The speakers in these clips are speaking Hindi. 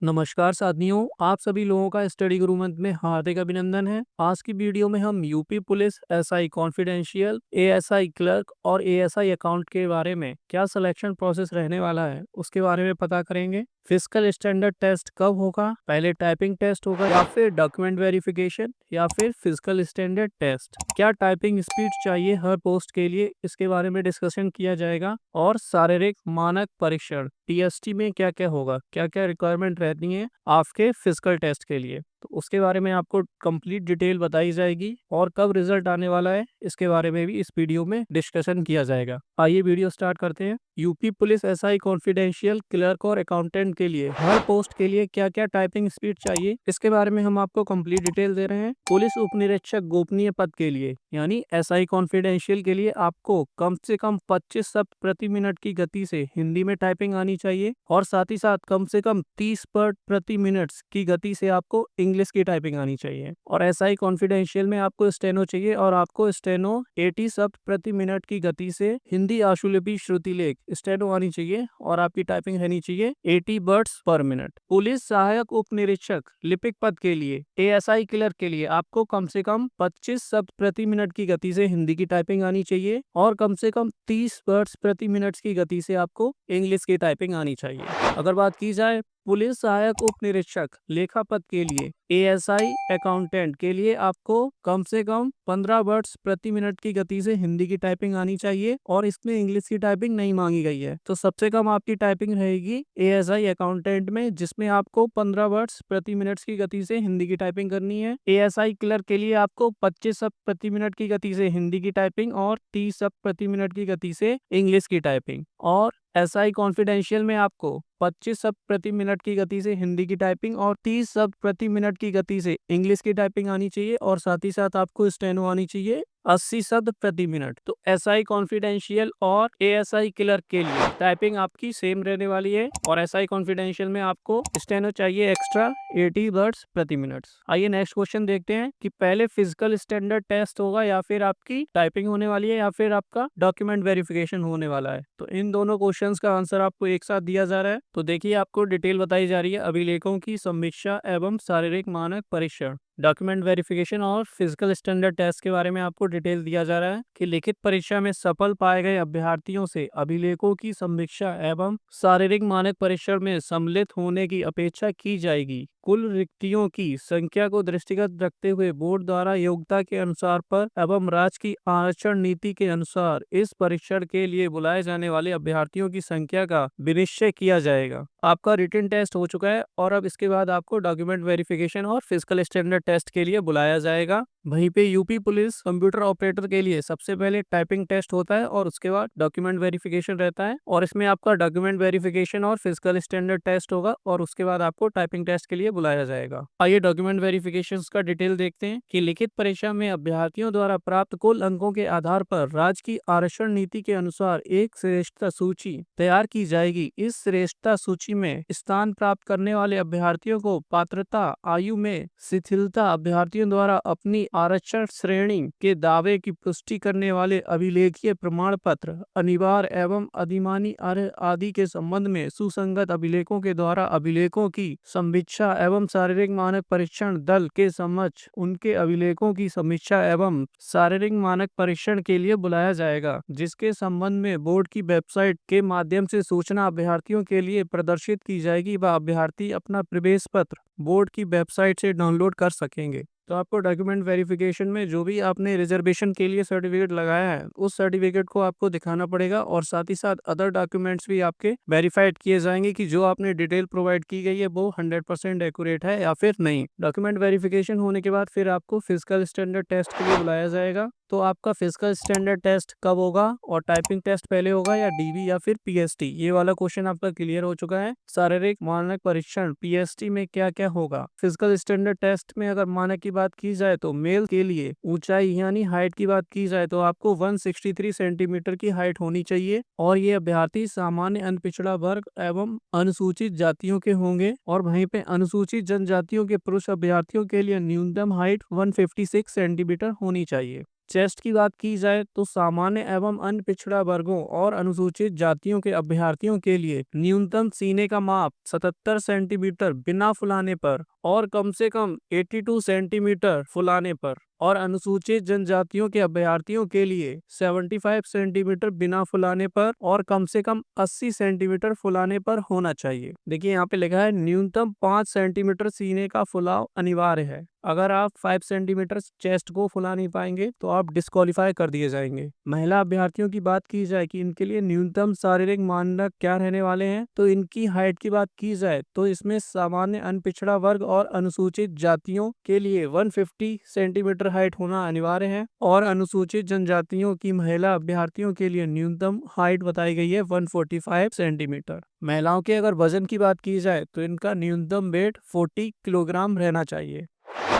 नमस्कार साथियों, आप सभी लोगों का स्टडी गुरु मंथ में हार्दिक अभिनंदन है। आज की वीडियो में हम UP police SI confidential, ASI clerk और एएसआई अकाउंट के बारे में क्या सिलेक्शन प्रोसेस रहने वाला है उसके बारे में पता करेंगे। फिजिकल स्टैंडर्ड टेस्ट कब होगा, पहले टाइपिंग टेस्ट होगा या फिर डॉक्यूमेंट वेरिफिकेशन या फिर फिजिकल स्टैंडर्ड टेस्ट, क्या टाइपिंग स्पीड चाहिए हर पोस्ट के लिए, इसके बारे में डिस्कशन किया जाएगा। और शारीरिक मानक परीक्षण टीएसटी में क्या क्या होगा, क्या क्या रिक्वायरमेंट रहती है आपके फिजिकल टेस्ट के लिए, तो उसके बारे में आपको कंप्लीट डिटेल बताई जाएगी। और कब रिजल्ट आने वाला है इसके बारे में भी इस वीडियो में डिस्कशन किया जाएगा। आइए वीडियो स्टार्ट करते हैं। UP police SI confidential, clerk और अकाउंटेंट के लिए हर पोस्ट के लिए क्या क्या टाइपिंग स्पीड चाहिए, इसके बारे में हम आपको कंप्लीट डिटेल दे रहे हैं। पुलिस उप निरीक्षक गोपनीय पद के लिए यानी एसआई कॉन्फिडेंशियल के लिए आपको कम से कम 25 शब्द प्रति मिनट की गति से हिंदी में टाइपिंग आनी चाहिए और साथ ही साथ कम से कम 30 वर्ड प्रति मिनट की गति से आपको इंग्लिश की टाइपिंग आनी चाहिए। और एसआई कॉन्फिडेंशियल में आपको स्टेनो चाहिए और आपको स्टेनो 80 शब्द प्रति मिनट की गति से हिंदी आशुलिपि श्रुतिलेख स्टेनो आनी चाहिए और आपकी टाइपिंग रहनी चाहिए 80 वर्ड्स पर मिनट। पुलिस सहायक उप निरीक्षक लिपिक पद के लिए एएसआई क्लर्क के लिए आपको कम से कम 25 शब्द प्रति मिनट की गति से हिंदी की टाइपिंग आनी चाहिए और कम से कम 30 वर्ड्स प्रति मिनट की गति से आपको इंग्लिश की टाइपिंग आनी चाहिए। अगर बात की जाए पुलिस सहायक उप निरीक्षक लेखा पद के लिए एएसआई अकाउंटेंट के लिए आपको कम से कम 15 वर्ड्स प्रति मिनट की गति से हिंदी की टाइपिंग आनी चाहिए और इसमें इंग्लिश की टाइपिंग नहीं मांगी गई है। तो सबसे कम आपकी टाइपिंग रहेगी एएसआई अकाउंटेंट में, जिसमें आपको 15 वर्ड्स प्रति मिनट की गति से हिंदी की टाइपिंग करनी है। एएसआई क्लर्क के लिए आपको 25 शब्द प्रति मिनट की गति से हिंदी की टाइपिंग और 30 शब्द प्रति मिनट की गति से इंग्लिश की टाइपिंग। और एसआई कॉन्फिडेंशियल में आपको 25 शब्द प्रति मिनट की गति से हिंदी की टाइपिंग और 30 शब्द प्रति मिनट की गति से इंग्लिश की टाइपिंग आनी चाहिए और साथ ही साथ आपको स्टेनो आनी चाहिए 80 शब्द प्रति मिनट। तो एसआई कॉन्फिडेंशियल और एएसआई क्लर्क के लिए टाइपिंग आपकी सेम रहने वाली है और एसआई कॉन्फिडेंशियल में आपको स्टेनो चाहिए एक्स्ट्रा 80 वर्ड्स प्रति मिनट। आइए नेक्स्ट क्वेश्चन देखते हैं कि पहले फिजिकल स्टैंडर्ड टेस्ट होगा या फिर आपकी टाइपिंग होने वाली है या फिर आपका डॉक्यूमेंट वेरिफिकेशन होने वाला है। तो इन दोनों क्वेश्चंस का आंसर आपको एक साथ दिया जा रहा है। तो देखिए आपको डिटेल बताई जा रही है अभिलेखों की समीक्षा एवं शारीरिक मानक परीक्षण, डॉक्यूमेंट वेरिफिकेशन और फिजिकल स्टैंडर्ड टेस्ट के बारे में आपको डिटेल दिया जा रहा है कि लिखित परीक्षा में सफल पाए गए अभ्यर्थियों से अभिलेखों की समीक्षा एवं शारीरिक मानक परीक्षण में सम्मिलित होने की अपेक्षा की जाएगी। कुल रिक्तियों की संख्या को दृष्टिगत रखते हुए बोर्ड द्वारा योग्यता के अनुसार पर एवं राज्य की आरक्षण नीति के अनुसार इस परीक्षण के लिए बुलाए जाने वाले अभ्यर्थियों की संख्या का विनिश्चय किया जाएगा। आपका रिटन टेस्ट हो चुका है और अब इसके बाद आपको डॉक्यूमेंट वेरिफिकेशन और फिजिकल स्टैंडर्ड टेस्ट के लिए बुलाया जाएगा। वहीं पे यूपी पुलिस कंप्यूटर ऑपरेटर के लिए सबसे पहले टाइपिंग टेस्ट होता है और उसके बाद डॉक्यूमेंट वेरिफिकेशन रहता है और इसमें आपका डॉक्यूमेंट वेरिफिकेशन और फिजिकल स्टैंडर्ड टेस्ट होगा और उसके बाद आपको टाइपिंग टेस्ट के लिए बुलाया जाएगा। आइए डॉक्यूमेंट वेरिफिकेशन का डिटेल देखते हैं कि लिखित परीक्षा में अभ्यर्थियों द्वारा प्राप्त कुल अंकों के आधार पर राज्य की आरक्षण नीति के अनुसार एक श्रेष्ठता सूची तैयार की जाएगी। इस श्रेष्ठता सूची में स्थान प्राप्त करने वाले अभ्यर्थियों को पात्रता आयु में शिथिलता, अभ्यर्थियों द्वारा अपनी आरक्षण श्रेणी के दावे की पुष्टि करने वाले अभिलेखीय प्रमाण पत्र, अनिवार्य एवं अधिमानी अर्ह आदि के संबंध में सुसंगत अभिलेखों के द्वारा अभिलेखों की समीक्षा एवं शारीरिक मानक परीक्षण दल के समक्ष उनके अभिलेखों की समीक्षा एवं शारीरिक मानक परीक्षण के लिए बुलाया जाएगा, जिसके संबंध में बोर्ड की वेबसाइट के माध्यम से सूचना अभ्यर्थियों के लिए प्रदर्शित की जाएगी व अभ्यर्थी अपना प्रवेश पत्र बोर्ड की वेबसाइट से डाउनलोड कर सकेंगे। तो आपको डॉक्यूमेंट वेरिफिकेशन में जो भी आपने रिजर्वेशन के लिए सर्टिफिकेट लगाया है उस सर्टिफिकेट को आपको दिखाना पड़ेगा और साथ ही साथ अदर डॉक्यूमेंट्स भी आपके वेरीफाइड किए जाएंगे कि जो आपने डिटेल प्रोवाइड की गई है वो 100% एक्यूरेट है या फिर नहीं। डॉक्यूमेंट वेरिफिकेशन होने के बाद फिर आपको फिजिकल स्टैंडर्ड टेस्ट के लिए बुलाया जाएगा। तो आपका फिजिकल स्टैंडर्ड टेस्ट कब होगा और टाइपिंग टेस्ट पहले होगा या डीबी या फिर पीएसटी, ये वाला क्वेश्चन आपका क्लियर हो चुका है। शारीरिक मानक परीक्षण पीएसटी में क्या क्या होगा। फिजिकल स्टैंडर्ड टेस्ट में अगर मानक की बात की जाए तो मेल के लिए ऊंचाई यानी हाइट की बात की जाए तो आपको 163 सेंटीमीटर की हाइट होनी चाहिए और ये अभ्यर्थी सामान्य अनपिछड़ा वर्ग एवं अनुसूचित जातियों के होंगे और वहीं पे अनुसूचित जनजातियों के पुरुष अभ्यर्थियों के लिए न्यूनतम हाइट 156 सेंटीमीटर होनी चाहिए। चेस्ट की बात की जाए तो सामान्य एवं अन्य पिछड़ा वर्गों और अनुसूचित जातियों के अभ्यर्थियों के लिए न्यूनतम सीने का माप 77 सेंटीमीटर बिना फुलाने पर और कम से कम 82 सेंटीमीटर फुलाने पर, और अनुसूचित जनजातियों के अभ्यर्थियों के लिए 75 सेंटीमीटर बिना फुलाने पर और कम से कम 80 सेंटीमीटर फुलाने पर होना चाहिए। देखिए यहाँ पे लिखा है न्यूनतम 5 सेंटीमीटर सीने का फुलाव अनिवार्य है। अगर आप 5 सेंटीमीटर चेस्ट को फुला नहीं पाएंगे तो आप डिस्क्वालीफाई कर दिए जाएंगे। महिला अभ्यर्थियों की बात की जाए कि इनके लिए न्यूनतम शारीरिक मानदंड क्या रहने वाले हैं, तो इनकी हाइट की बात की जाए तो इसमें सामान्य अनपिछड़ा वर्ग और अनुसूचित जातियों के लिए 150 सेंटीमीटर हाइट होना अनिवार्य है, और अनुसूचित जनजातियों की महिला अभ्यर्थियों के लिए न्यूनतम हाइट बताई गई है 145 सेंटीमीटर। महिलाओं के अगर वजन की बात की जाए तो इनका न्यूनतम वेट 40 किलोग्राम रहना चाहिए।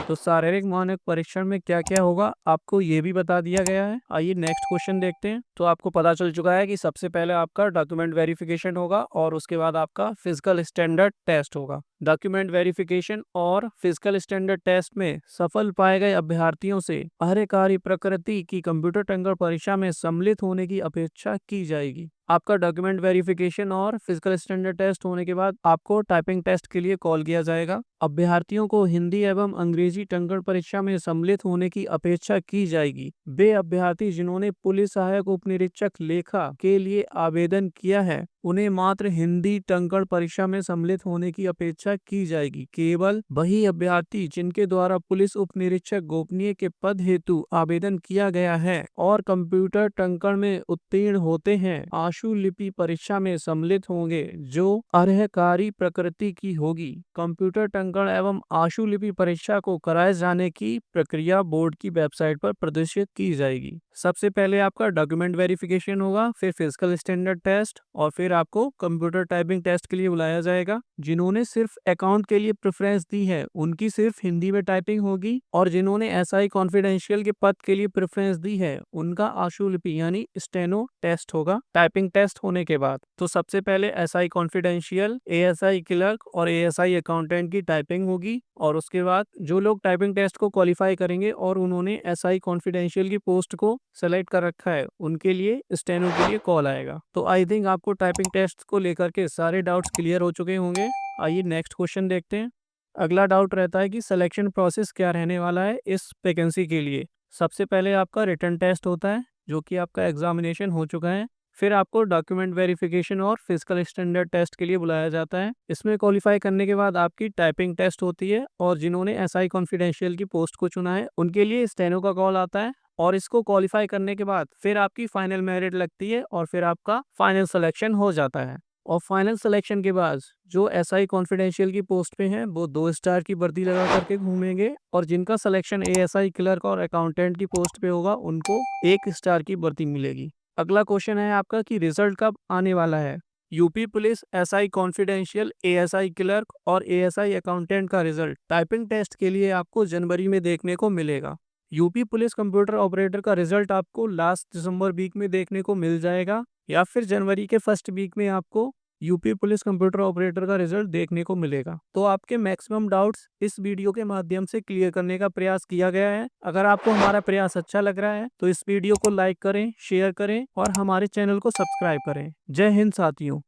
तो शारीरिक मानक परीक्षण में क्या क्या होगा आपको ये भी बता दिया गया है। आइए नेक्स्ट क्वेश्चन देखते हैं। तो आपको पता चल चुका है कि सबसे पहले आपका डॉक्यूमेंट वेरिफिकेशन होगा और उसके बाद आपका फिजिकल स्टैंडर्ड टेस्ट होगा। डॉक्यूमेंट वेरिफिकेशन और फिजिकल स्टैंडर्ड टेस्ट में सफल पाए गए अभ्यर्थियों से कार्यकारी प्रकृति की कंप्यूटर टंकण परीक्षा में सम्मिलित होने की अपेक्षा की जाएगी। आपका डॉक्यूमेंट वेरिफिकेशन और फिजिकल स्टैंडर्ड टेस्ट होने के बाद आपको टाइपिंग टेस्ट के लिए कॉल किया जाएगा। अभ्यर्थियों को हिंदी एवं अंग्रेजी टंकण परीक्षा में सम्मिलित होने की अपेक्षा की जाएगी। वे अभ्यर्थी जिन्होंने पुलिस सहायक उप निरीक्षक लेखा के लिए आवेदन किया है उन्हें मात्र हिंदी टंकण परीक्षा में सम्मिलित होने की अपेक्षा की जाएगी। केवल वही अभ्यर्थी जिनके द्वारा पुलिस उप निरीक्षक गोपनीय के पद हेतु आवेदन किया गया है और कंप्यूटर टंकण में उत्तीर्ण होते हैं आशु लिपि परीक्षा में सम्मिलित होंगे, जो अर्हकारी प्रकृति की होगी। कंप्यूटर टंकण एवं आशु लिपि परीक्षा को कराए जाने की प्रक्रिया बोर्ड की वेबसाइट पर प्रदर्शित की जाएगी। सबसे पहले आपका डॉक्यूमेंट वेरिफिकेशन होगा, फिर फिजिकल स्टैंडर्ड टेस्ट और फिर आपको कंप्यूटर टाइपिंग टेस्ट के लिए बुलाया जाएगा। जिन्होंने सिर्फ अकाउंट के लिए प्रेफरेंस दी है उनकी सिर्फ हिंदी में टाइपिंग होगी, और जिन्होंने एसआई कॉन्फिडेंशियल के पद के लिए प्रेफरेंस दी है उनका आशुलिपि यानी स्टेनो टेस्ट होगा टाइपिंग टेस्ट होने के बाद। तो सबसे पहले एसआई कॉन्फिडेंशियल, एएसआई क्लर्क और एएसआई अकाउंटेंट की टाइपिंग होगी, और उसके बाद जो लोग टाइपिंग टेस्ट को क्वालिफाई करेंगे और उन्होंने एसआई कॉन्फिडेंशियल की पोस्ट को सेलेक्ट कर रखा है उनके लिए स्टेनो के लिए कॉल आएगा। तो आई थिंक आपको टाइपिंग टेस्ट को लेकर के सारे डाउट्स क्लियर हो चुके होंगे। आइए नेक्स्ट क्वेश्चन देखते हैं। अगला डाउट रहता है कि सिलेक्शन प्रोसेस क्या रहने वाला है इस वैकेंसी के लिए। सबसे पहले आपका रिटन टेस्ट होता है जो कि आपका एग्जामिनेशन हो चुका है। फिर आपको डॉक्यूमेंट वेरिफिकेशन और फिजिकल स्टैंडर्ड टेस्ट के लिए बुलाया जाता है। इसमें क्वालिफाई करने के बाद आपकी टाइपिंग टेस्ट होती है, और जिन्होंने एसआई कॉन्फिडेंशियल की पोस्ट को चुना है उनके लिए स्टेनो का कॉल आता है, और इसको क्वालिफाई करने के बाद फिर आपकी फाइनल मेरिट लगती है और फिर आपका फाइनल सिलेक्शन हो जाता है। और फाइनल सिलेक्शन के बाद जो एसआई कॉन्फिडेंशियल की पोस्ट पे हैं वो 2 स्टार की वर्दी लगा करके घूमेंगे, और जिनका सिलेक्शन एएसआई क्लर्क और अकाउंटेंट की पोस्ट पे होगा उनको 1 स्टार की वर्दी मिलेगी। अगला क्वेश्चन है आपका कि रिजल्ट कब आने वाला है। UP police SI confidential, ASI clerk और एएसआई अकाउंटेंट का रिजल्ट टाइपिंग टेस्ट के लिए आपको जनवरी में देखने को मिलेगा। यूपी पुलिस कंप्यूटर ऑपरेटर का रिजल्ट आपको लास्ट दिसंबर वीक में देखने को मिल जाएगा, या फिर जनवरी के फर्स्ट वीक में आपको यूपी पुलिस कंप्यूटर ऑपरेटर का रिजल्ट देखने को मिलेगा। तो आपके मैक्सिमम डाउट्स इस वीडियो के माध्यम से क्लियर करने का प्रयास किया गया है। अगर आपको हमारा प्रयास अच्छा लग रहा है तो इस वीडियो को लाइक करें, शेयर करें और हमारे चैनल को सब्सक्राइब करें। जय हिंद साथियों।